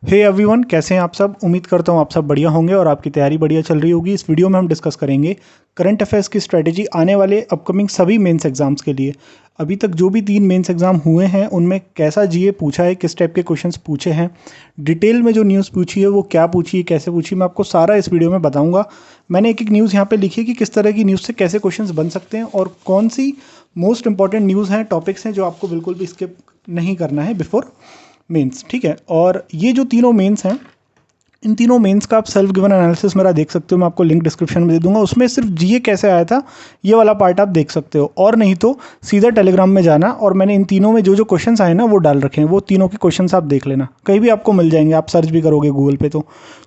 Hey everyone, कैसे हैं आप सब। उम्मीद करता हूँ आप सब बढ़िया होंगे और आपकी तैयारी बढ़िया चल रही होगी। इस वीडियो में हम डिस्कस करेंगे करंट अफेयर्स की स्ट्रेटेजी आने वाले अपकमिंग सभी मेंस एग्जाम्स के लिए। अभी तक जो भी 3 मेंस एग्जाम हुए हैं उनमें कैसा जीए पूछा है, किस टाइप के क्वेश्चंस पूछे हैं, डिटेल में जो न्यूज़ पूछी है वो क्या पूछी है, कैसे पूछी, मैं आपको सारा इस वीडियो में बताऊंगा। मैंने एक एक न्यूज़ यहाँ पे लिखी है कि किस तरह की न्यूज़ से कैसे क्वेश्चंस बन सकते हैं और कौन सी मोस्ट इंपॉर्टेंट न्यूज़ हैं, टॉपिक्स हैं जो आपको बिल्कुल भी स्किप नहीं करना है बिफोर मेंस। ठीक है, और ये जो तीनों मेंस हैं, इन तीनों मेंस का आप सेल्फ गिवन एनालिसिस मेरा देख सकते हो। मैं आपको लिंक डिस्क्रिप्शन में दे दूंगा। उसमें सिर्फ जीए कैसे आया था ये वाला पार्ट आप देख सकते हो, और नहीं तो सीधा टेलीग्राम में जाना और मैंने इन तीनों में जो जो क्वेश्चंस आए ना वो डाल रखे हैं। वो तीनों के क्वेश्चंस आप देख लेना, कहीं भी आपको मिल जाएंगे, आप सर्च भी करोगे गूगल पे तो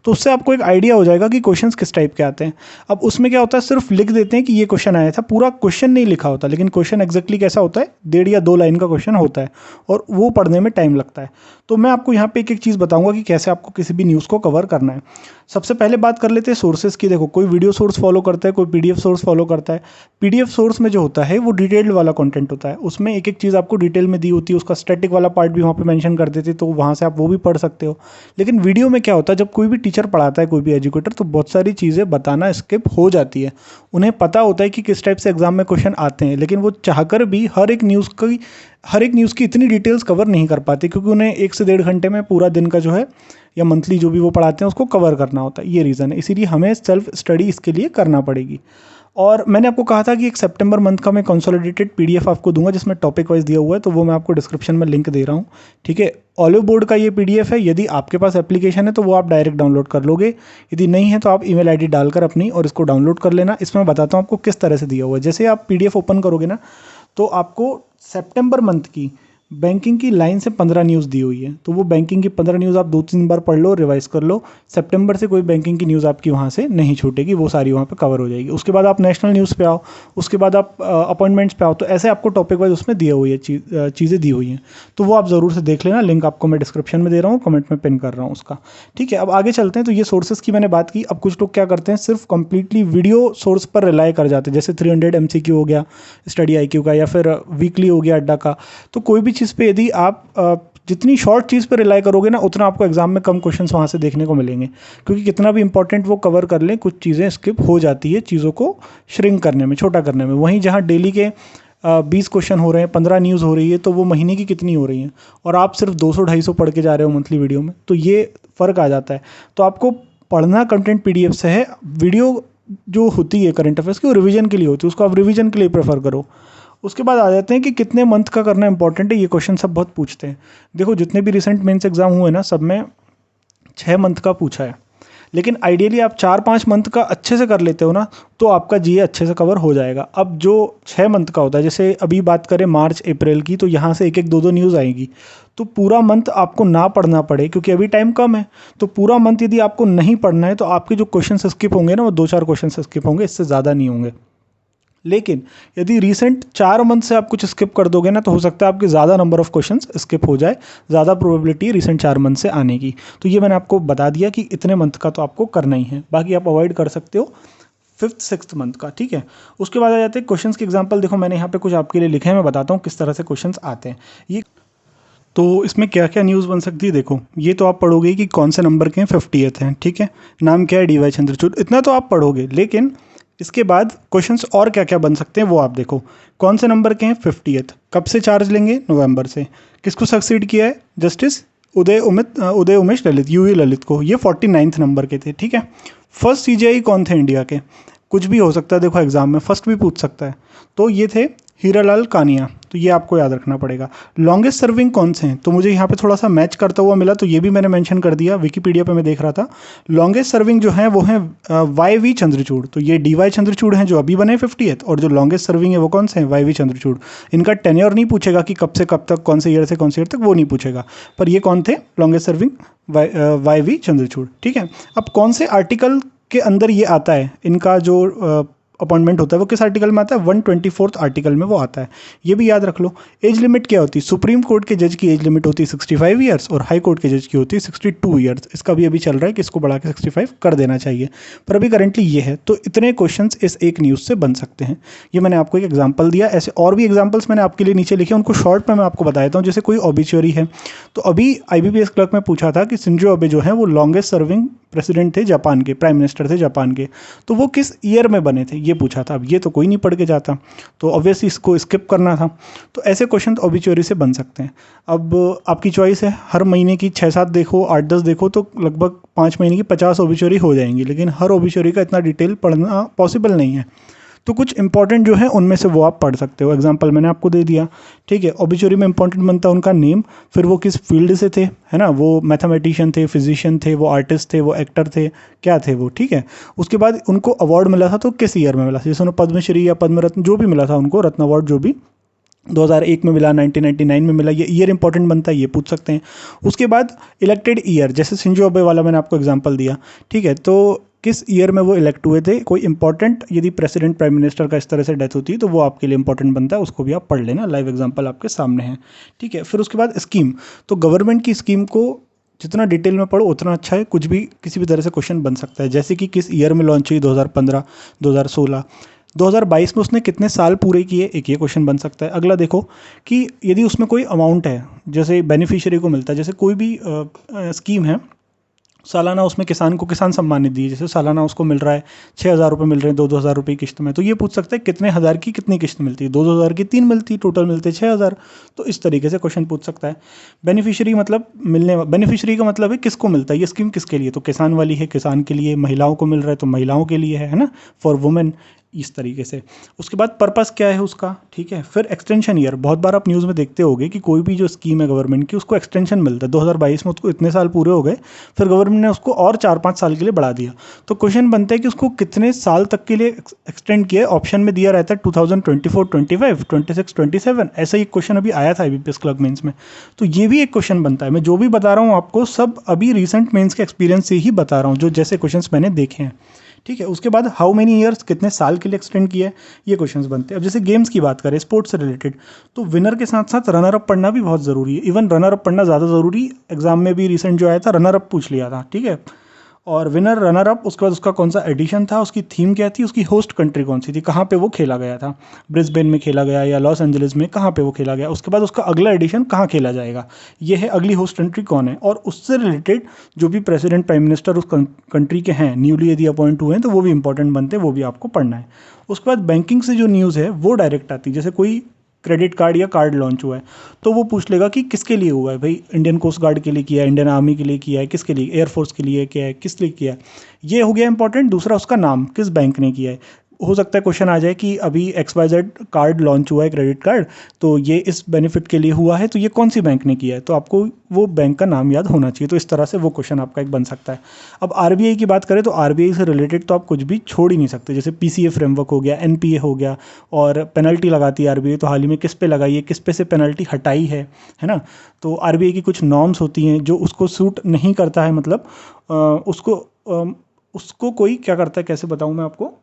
उससे आपको एक आइडिया हो जाएगा कि क्वेश्चंस किस टाइप के आते हैं। अब उसमें क्या होता है, सिर्फ लिख देते हैं कि ये क्वेश्चन आया था, पूरा क्वेश्चन नहीं लिखा होता, लेकिन क्वेश्चन एग्जैक्टली कैसा होता है, 1.5 या 2 लाइन का क्वेश्चन होता है और वो पढ़ने में टाइम लगता है। तो मैं आपको यहाँ पे एक एक चीज़ बताऊंगा कि कैसे आपको किसी भी न्यूज़ को कवर करना है। सबसे पहले बात कर लेते हैं सोर्सेज की। देखो, कोई वीडियो सोर्स फॉलो करता है, कोई पीडीएफ सोर्स फॉलो करता है। पीडीएफ सोर्स में जो होता है वो डिटेल्ड वाला कंटेंट होता है, उसमें एक एक चीज़ आपको डिटेल में दी होती है, उसका स्टैटिक वाला पार्ट भी वहाँ पे मेंशन कर देते, तो वहाँ से आप वो भी पढ़ सकते हो। लेकिन वीडियो में क्या होता है, जब कोई भी टीचर पढ़ाता है, कोई भी एजुकेटर, तो बहुत सारी चीज़ें बताना स्किप हो जाती है। उन्हें पता होता है कि किस टाइप से एग्जाम में क्वेश्चन आते हैं, लेकिन वो चाहकर भी हर एक न्यूज़ की इतनी डिटेल्स कवर नहीं कर पाते, क्योंकि उन्हें 1 से 1.5 घंटे में पूरा दिन का जो है या मंथली जो भी वो पढ़ाते हैं उसको कवर करना होता है। ये रीज़न है, इसीलिए हमें सेल्फ स्टडी इसके लिए करना पड़ेगी। और मैंने आपको कहा था कि एक सितंबर मंथ का मैं कंसोलिडेटेड पीडीएफ आपको दूंगा जिसमें टॉपिक वाइज दिया हुआ है, तो वो मैं आपको डिस्क्रिप्शन में लिंक दे रहा हूँ। ठीक है, ऑलिव बोर्ड का ये पीडीएफ है। यदि आपके पास एप्लीकेशन है तो वो आप डायरेक्ट डाउनलोड कर लोगे, यदि नहीं है तो आप ईमेल आईडी डालकर अपनी और इसको डाउनलोड कर लेना। इसमें मैं बताता हूँ आपको किस तरह से दिया हुआ है। जैसे आप पीडीएफ ओपन करोगे ना, तो आपको सितंबर मंथ की बैंकिंग की लाइन से 15 न्यूज़ दी हुई है, तो वो बैंकिंग की 15 न्यूज़ आप 2-3 बार पढ़ लो, रिवाइज कर लो। सितंबर से कोई बैंकिंग की न्यूज़ आपकी वहाँ से नहीं छूटेगी, वो सारी वहाँ पे कवर हो जाएगी। उसके बाद आप नेशनल न्यूज़ पे आओ, उसके बाद आप अपॉइंटमेंट्स पे आओ, तो ऐसे आपको टॉपिक वाइज उसमें दिए हुई है चीज़ें दी हुई हैं, तो वो आप ज़रूर से देख लेना। लिंक आपको मैं डिस्क्रिप्शन में दे रहा हूँ, कमेंट में पिन कर रहा हूँ उसका। ठीक है, अब आगे चलते हैं। तो ये सोर्सेज की मैंने बात की। अब कुछ लोग क्या करते हैं, सिर्फ कंप्लीटली वीडियो सोर्स पर रिलाई कर जाते हैं, जैसे 300 MCQ हो गया स्टडी IQ का, या फिर वीकली हो गया अड्डा का। तो कोई भी चीज़ पे यदि आप जितनी शॉर्ट चीज़ पर रिलाई करोगे ना, उतना आपको एग्जाम में कम क्वेश्चंस वहाँ से देखने को मिलेंगे, क्योंकि कितना भी इंपॉर्टेंट वो कवर कर लें, कुछ चीज़ें स्किप हो जाती है चीज़ों को श्रिंक करने में, छोटा करने में। वहीं जहाँ डेली के 20 क्वेश्चन हो रहे हैं, 15 न्यूज़ हो रही है, तो वो महीने की कितनी हो रही हैं, और आप सिर्फ 200-250 पढ़ के जा रहे हो मंथली वीडियो में, तो ये फ़र्क आ जाता है। तो आपको पढ़ना कंटेंट PDF से है। वीडियो जो होती है करंट अफेयर्स की वो रिवीजन के लिए होती है, उसको आप रिवीजन के लिए प्रेफर करो। उसके बाद आ जाते हैं कि कितने मंथ का करना इंपॉर्टेंट है। ये क्वेश्चन सब बहुत पूछते हैं। देखो, जितने भी रिसेंट मेंस एग्जाम हुए ना, सब में 6 मंथ का पूछा है, लेकिन आइडियली आप 4-5 मंथ का अच्छे से कर लेते हो ना, तो आपका जीए अच्छे से कवर हो जाएगा। अब जो 6 मंथ का होता है, जैसे अभी बात करें मार्च अप्रैल की, तो यहाँ से एक एक 2-2 न्यूज़ आएगी, तो पूरा मंथ आपको ना पढ़ना पड़े, क्योंकि अभी टाइम कम है। तो पूरा मंथ यदि आपको नहीं पढ़ना है, तो आपके जो क्वेश्चन स्किप होंगे ना, वो 2-4 क्वेश्चन स्किप होंगे, इससे ज़्यादा नहीं होंगे। लेकिन यदि रिसेंट 4 मंथ से आप कुछ स्किप कर दोगे ना, तो हो सकता है आपके ज़्यादा नंबर ऑफ क्वेश्चंस स्किप हो जाए, ज़्यादा प्रोबेबिलिटी रिसेंट 4 मंथ से आने की। तो ये मैंने आपको बता दिया कि इतने मंथ का तो आपको करना ही है, बाकी आप अवॉइड कर सकते हो 5th-6th मंथ का। ठीक है, उसके बाद आ जाते हैं क्वेश्चंस के एग्जाम्पल। देखो, मैंने यहाँ पे कुछ आपके लिए लिखे हैं, मैं बताता हूँ किस तरह से क्वेश्चंस आते हैं। ये तो इसमें क्या क्या न्यूज़ बन सकती है। देखो, ये तो आप पढ़ोगे कि कौन से नंबर के हैं, 50th हैं। ठीक है, नाम क्या है, DY चंद्रचूड़, इतना तो आप पढ़ोगे। लेकिन इसके बाद क्वेश्चंस और क्या क्या बन सकते हैं वो आप देखो। कौन से नंबर के हैं, 50th, कब से चार्ज लेंगे, नवंबर से। किसको सक्सीड किया है, जस्टिस उदय उमेश ललित, UU ललित को, ये 49th नंबर के थे। ठीक है, फर्स्ट CJI कौन थे इंडिया के, कुछ भी हो सकता है, देखो एग्जाम में फर्स्ट भी पूछ सकता है, तो ये थे हीरालाल कानिया, तो ये आपको याद रखना पड़ेगा। लॉन्गेस्ट सर्विंग कौन से हैं, तो मुझे यहाँ पे थोड़ा सा मैच करता हुआ मिला, तो ये भी मैंने मेंशन कर दिया, विकीपीडिया पे मैं देख रहा था। लॉन्गेस्ट सर्विंग जो हैं वो हैं YV चंद्रचूड़, तो ये DY चंद्रचूड़ हैं जो अभी बने 50th, और जो लॉन्गेस्ट सर्विंग है वो कौन से हैं, YV चंद्रचूड़। इनका टेन्योर नहीं पूछेगा कि कब से कब तक, कौन से ईयर से कौन से ईयर तक, वो नहीं पूछेगा, पर ये कौन थे, लॉन्गेस्ट सर्विंग YV चंद्रचूड़। ठीक है, अब कौन से आर्टिकल के अंदर ये आता है, इनका जो अपॉइंटमेंट होता है वो किस आर्टिकल में आता है, 124th आर्टिकल में वो आता है, ये भी याद रख लो। एज लिमिट क्या होती है, सुप्रीम कोर्ट के जज की एज लिमिट होती है 65 ईयर्स और हाई कोर्ट के जज की होती है 62 ईयर्स। इसका भी अभी चल रहा है कि इसको बढ़ा के 65 कर देना चाहिए, पर अभी करंटली ये है। तो इतने क्वेश्चंस इस एक न्यूज़ से बन सकते हैं। ये मैंने आपको एक एग्जांपल दिया, ऐसे और भी एग्जांपल्स मैंने आपके लिए नीचे लिखे, उनको शॉर्ट में मैं आपको बता देता हूँ। जैसे कोई ऑबिचुअरी है, तो अभी आईबीपीएस क्लर्क में पूछा था कि शिंजो अबे जो है वो लॉन्गेस्ट सर्विंग प्रेसिडेंट थे जापान के, प्राइम मिनिस्टर थे जापान के, तो वो किस ईयर में बने थे ये पूछा था। अब ये तो कोई नहीं पढ़ के जाता, तो ऑब्वियसली इसको स्किप करना था। तो ऐसे क्वेश्चन तो ऑबिचुअरी से बन सकते हैं। अब आपकी चॉइस है, हर महीने की 6-7 देखो, 8-10 देखो, तो लगभग 5 महीने की 50 ऑबिचुअरी हो जाएंगी, लेकिन हर ऑबिचुअरी का इतना डिटेल पढ़ना पॉसिबल नहीं है। तो कुछ इंपॉर्टेंट जो है उनमें से वो आप पढ़ सकते हो। एग्जांपल मैंने आपको दे दिया, ठीक है। ऑबिचुअरी में इंपॉर्टेंट बनता है उनका नेम, फिर वो किस फील्ड से थे, है ना, वो मैथमेटिशियन थे, फिजिशियन थे, वो आर्टिस्ट थे, वो एक्टर थे, क्या थे वो, ठीक है। उसके बाद उनको अवार्ड मिला था तो किस ईयर में मिला था, जैसे उन्हें पद्मश्री या पद्म रत्न जो भी मिला था उनको, रत्न अवार्ड जो भी 2001 में मिला, 1999 में मिला, ये ईयर इंपॉर्टेंट बनता है, ये पूछ सकते हैं। उसके बाद इलेक्टेड ईयर, जैसे शिंजो अबे वाला मैंने आपको एग्जांपल दिया, ठीक है, तो किस ईयर में वो इलेक्ट हुए थे। कोई इंपॉर्टेंट यदि प्रेसिडेंट प्राइम मिनिस्टर का इस तरह से डेथ होती है तो वो आपके लिए इंपॉर्टेंट बनता है, उसको भी आप पढ़ लेना, लाइव एग्जांपल आपके सामने है, ठीक है। फिर उसके बाद स्कीम, तो गवर्नमेंट की स्कीम को जितना डिटेल में पढ़ो उतना अच्छा है, कुछ भी किसी भी तरह से क्वेश्चन बन सकता है। जैसे कि किस ईयर में लॉन्च हुई, 2015, 2016, 2022 में उसने कितने साल पूरे किए, एक ये क्वेश्चन बन सकता है। अगला देखो कि यदि उसमें कोई अमाउंट है, जैसे बेनिफिशियरी को मिलता है, जैसे कोई भी स्कीम है, सालाना उसमें किसान को किसान सम्मान निधि, जैसे सालाना उसको मिल रहा है 6,000 रुपये मिल रहे हैं 2-2 हज़ार रुपये किस्त में, तो ये पूछ सकते हैं कितने हज़ार की कितनी किस्त मिलती है, 2-2 हज़ार की 3 मिलती, टोटल मिलते हैं 6,000। तो इस तरीके से क्वेश्चन पूछ सकता है। बेनिफिशियरी मतलब बेनिफिशियरी का मतलब है किसको मिलता है, ये स्कीम किसके लिए, तो किसान वाली है, किसान के लिए, महिलाओं को मिल रहा है तो महिलाओं के लिए है ना, फॉर वुमेन, इस तरीके से। उसके बाद पर्पस क्या है उसका, ठीक है। फिर एक्सटेंशन ईयर, बहुत बार आप न्यूज़ में देखते होगे कि कोई भी जो स्कीम है गवर्नमेंट की उसको एक्सटेंशन मिलता है, 2022 में उसको इतने साल पूरे हो गए, फिर गवर्नमेंट ने उसको और 4-5 साल के लिए बढ़ा दिया। तो क्वेश्चन बनता है कि उसको कितने साल तक के लिए एक्सटेंड किया। ऑप्शन में दिया रहता है 2024, 25, 26, 27, ऐसा ही क्वेश्चन अभी आया था आईबीपीएस क्लर्क मेंस में। तो ये भी एक क्वेश्चन बनता है। मैं जो भी बता रहा हूँ आपको सब अभी रिसेंट मेंस के एक्सपीरियंस से ही बता रहा हूँ, जो जैसे क्वेश्चंस मैंने देखे हैं, ठीक है। उसके बाद हाउ मेनी ईयर्स, कितने साल के लिए एक्सटेंड किया है, ये क्वेश्चंस बनते हैं। अब जैसे गेम्स की बात करें, स्पोर्ट्स से रिलेटेड, तो विनर के साथ साथ रनर अप पढ़ना भी बहुत ज़रूरी है। इवन रनर अप पढ़ना ज़्यादा ज़रूरी, एग्जाम में भी रिसेंट जो आया था रनर अप पूछ लिया था, ठीक है। और विनर, रनर अप, उसके बाद उसका कौन सा एडिशन था, उसकी थीम क्या थी, उसकी होस्ट कंट्री कौन सी थी, कहाँ पे वो खेला गया था, ब्रिस्बेन में खेला गया या लॉस एंजलिस में, कहाँ पे वो खेला गया। उसके बाद उसका अगला एडिशन कहाँ खेला जाएगा, ये है अगली होस्ट कंट्री कौन है। और उससे रिलेटेड जो भी प्रेसिडेंट प्राइम मिनिस्टर उस कंट्री के हैं, न्यूली यदि अपॉइंट हुए हैं, तो वो भी इंपॉर्टेंट बनते हैं, वो भी आपको पढ़ना है। उसके बाद बैंकिंग से जो न्यूज़ है वो डायरेक्ट आती है, जैसे कोई क्रेडिट कार्ड या कार्ड लॉन्च हुआ है तो वो पूछ लेगा कि किसके लिए हुआ है, भाई इंडियन कोस्ट गार्ड के लिए किया है, इंडियन आर्मी के लिए किया है, किसके लिए, एयरफोर्स के लिए किया है, किस लिए किया है, ये हो गया इंपॉर्टेंट। दूसरा उसका नाम, किस बैंक ने किया है। हो सकता है क्वेश्चन आ जाए कि अभी XYZ कार्ड लॉन्च हुआ है, क्रेडिट कार्ड, तो ये इस बेनिफिट के लिए हुआ है, तो ये कौन सी बैंक ने किया है, तो आपको वो बैंक का नाम याद होना चाहिए। तो इस तरह से वो क्वेश्चन आपका एक बन सकता है। अब RBI की बात करें तो RBI से रिलेटेड तो आप कुछ भी छोड़ ही नहीं सकते, जैसे PCA फ्रेमवर्क हो गया, NPA हो गया, और पेनल्टी लगाती है RBI, तो हाल ही में किस पे लगाई है, किस पे से पेनल्टी हटाई है ना। तो RBI की कुछ नॉर्म्स होती हैं जो उसको सूट नहीं करता है, मतलब उसको कोई क्या करता है, कैसे बताऊँ मैं आपको,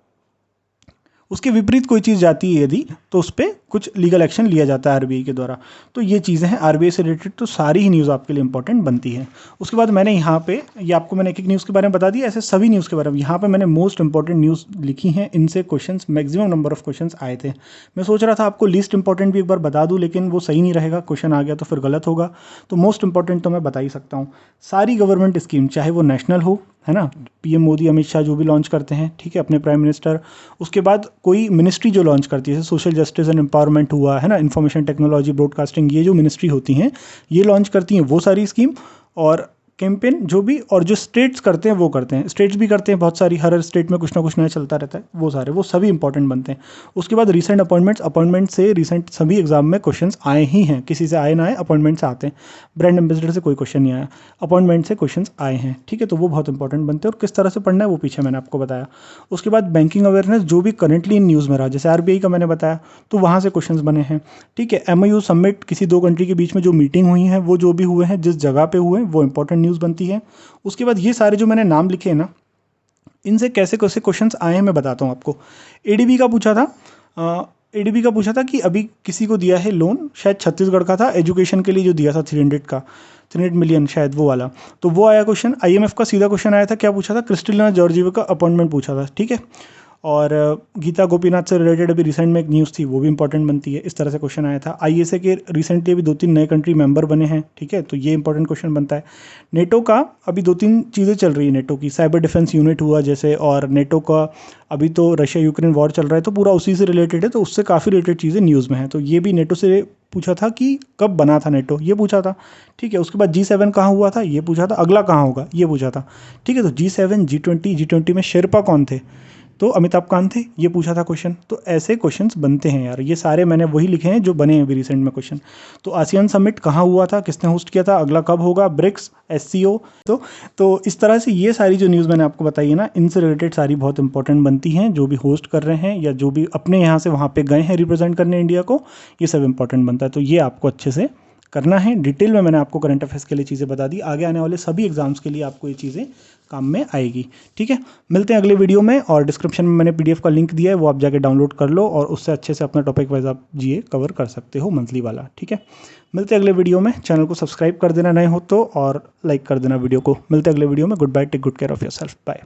उसके विपरीत कोई चीज़ जाती है यदि, तो उस पर कुछ लीगल एक्शन लिया जाता है आरबीआई के द्वारा। तो ये चीज़ें हैं आरबीआई से रिलेटेड, तो सारी ही न्यूज़ आपके लिए इंपॉर्टेंट बनती है। उसके बाद मैंने यहाँ पे ये आपको मैंने एक एक न्यूज़ के बारे में बता दिया, ऐसे सभी न्यूज़ के बारे में यहाँ पे मैंने मोस्ट इंपॉर्टेंट न्यूज़ लिखी हैं, इनसे questions maximum number of questions आए थे। मैं सोच रहा था आपको लीस्ट इंपॉर्टेंट भी एक बार बता दूँ, लेकिन वो सही नहीं रहेगा, क्वेश्चन आ गया तो फिर गलत होगा। तो मोस्ट इंपॉर्टेंट तो मैं बता ही सकता हूँ। सारी गवर्नमेंट स्कीम, चाहे वो नेशनल हो, है ना, पीएम मोदी, अमित शाह जो भी लॉन्च करते हैं, ठीक है, अपने प्राइम मिनिस्टर, उसके बाद कोई मिनिस्ट्री जो लॉन्च करती है, जैसे सोशल जस्टिस एंड एम्पावरमेंट हुआ, है ना, इन्फॉर्मेशन टेक्नोलॉजी, ब्रॉडकास्टिंग, ये जो मिनिस्ट्री होती हैं ये लॉन्च करती हैं वो सारी स्कीम। और कैंपेन जो भी, और जो स्टेट्स करते हैं वो करते हैं, स्टेट्स भी करते हैं बहुत सारी, हर स्टेट में कुछ ना कुछ नया चलता रहता है, वो सारे वो सभी इंपॉर्टेंट बनते हैं। उसके बाद रिसेंट अपॉइंटमेंट से रिसेंट सभी एग्जाम में क्वेश्चंस आए ही हैं, किसी से आए ना आए, अपॉइंटमेंट से आते हैं। ब्रांड एम्बेसडर से कोई क्वेश्चन नहीं आया, अपॉइंटमेंट से क्वेश्चंस आए हैं, ठीक है। तो वो बहुत इंपॉर्टेंट बनते हैं, और किस तरह से पढ़ना है वो पीछे मैंने आपको बताया। उसके बाद बैंकिंग अवेयरनेस जो भी करेंटली इन न्यूज़ में रहा, जैसे आरबीआई का मैंने बताया, तो वहाँ से क्वेश्चंस बने हैं, ठीक है। MOU समिट, किसी दो कंट्री के बीच में जो मीटिंग हुई है, वो जो भी हुए हैं, जिस जगह पे हुए हैं, वो इंपॉर्टेंट न्यूज़ बनती है। उसके बाद ये सारे जो मैंने नाम लिखे हैं ना, इनसे कैसे कैसे क्वेश्चंस आए हैं मैं बताता हूँ आपको। एडीबी का पूछा था, एडीबी का पूछा था कि अभी किसी को दिया है लोन, शायद छत्तीसगढ़ का था, एजुकेशन के लिए जो दिया था 300 मिलियन शायद वो वाला। तो वो आया क्वेश्चन। आईएमएफ का सीधा क्वेश्चन आया था, क्या पूछा था, क्रिस्टलिना जॉर्जिवा का अपॉइंटमेंट पूछा था, ठीक है। और गीता गोपीनाथ से रिलेटेड अभी रिसेंट में एक न्यूज़ थी, वो भी इंपॉर्टेंट बनती है, इस तरह से क्वेश्चन आया था। आईएसए के रिसेंटली अभी 2-3 नए कंट्री मेंबर बने हैं, ठीक है, तो ये इंपॉर्टेंट क्वेश्चन बनता है। नेटो का अभी 2-3 चीज़ें चल रही है, नेटो की साइबर डिफेंस यूनिट हुआ जैसे, और नेटो का अभी तो रशिया यूक्रेन वॉर चल रहा है तो पूरा उसी से रिलेटेड है, तो उससे काफ़ी रिलेटेड चीज़ें न्यूज़ में हैं। तो ये भी नेटो से पूछा था कि कब बना था नेटो, ये पूछा था, ठीक है। उसके बाद G7 कहाँ हुआ था, ये पूछा था। अगला कहाँ होगा, ये पूछा था, ठीक है। तो G7, G20 में शेरपा कौन थे, तो अमिताभ कांत थे, ये पूछा था क्वेश्चन। तो ऐसे क्वेश्चंस बनते हैं यार, ये सारे मैंने वही लिखे हैं जो बने हैं अभी रिसेंट में क्वेश्चन। तो आसियान समिट कहाँ हुआ था, किसने होस्ट किया था, अगला कब होगा, ब्रिक्स, SCO। तो इस तरह से ये सारी जो न्यूज़ मैंने आपको बताई है ना, इनसे रिलेटेड सारी बहुत इंपॉर्टेंट बनती हैं। जो भी होस्ट कर रहे हैं या जो भी अपने यहाँ से वहाँ पे गए हैं रिप्रेजेंट करने इंडिया को, ये सब इंपॉर्टेंट बनता है। तो ये आपको अच्छे से करना है। डिटेल में मैंने आपको करंट अफेयर्स के लिए चीज़ें बता दी, आगे आने वाले सभी एग्जाम्स के लिए आपको ये चीज़ें काम में आएगी, ठीक है। मिलते हैं अगले वीडियो में, और डिस्क्रिप्शन में मैंने PDF का लिंक दिया है, वो आप जाके डाउनलोड कर लो और उससे अच्छे से अपना टॉपिक वाइज आप GA कवर कर सकते हो, मंथली वाला, ठीक है। मिलते हैं अगले वीडियो में, चैनल को सब्सक्राइब कर देना नए हो तो, और लाइक कर देना वीडियो को। मिलते हैं अगले वीडियो में, good bye, take good care of yourself, bye.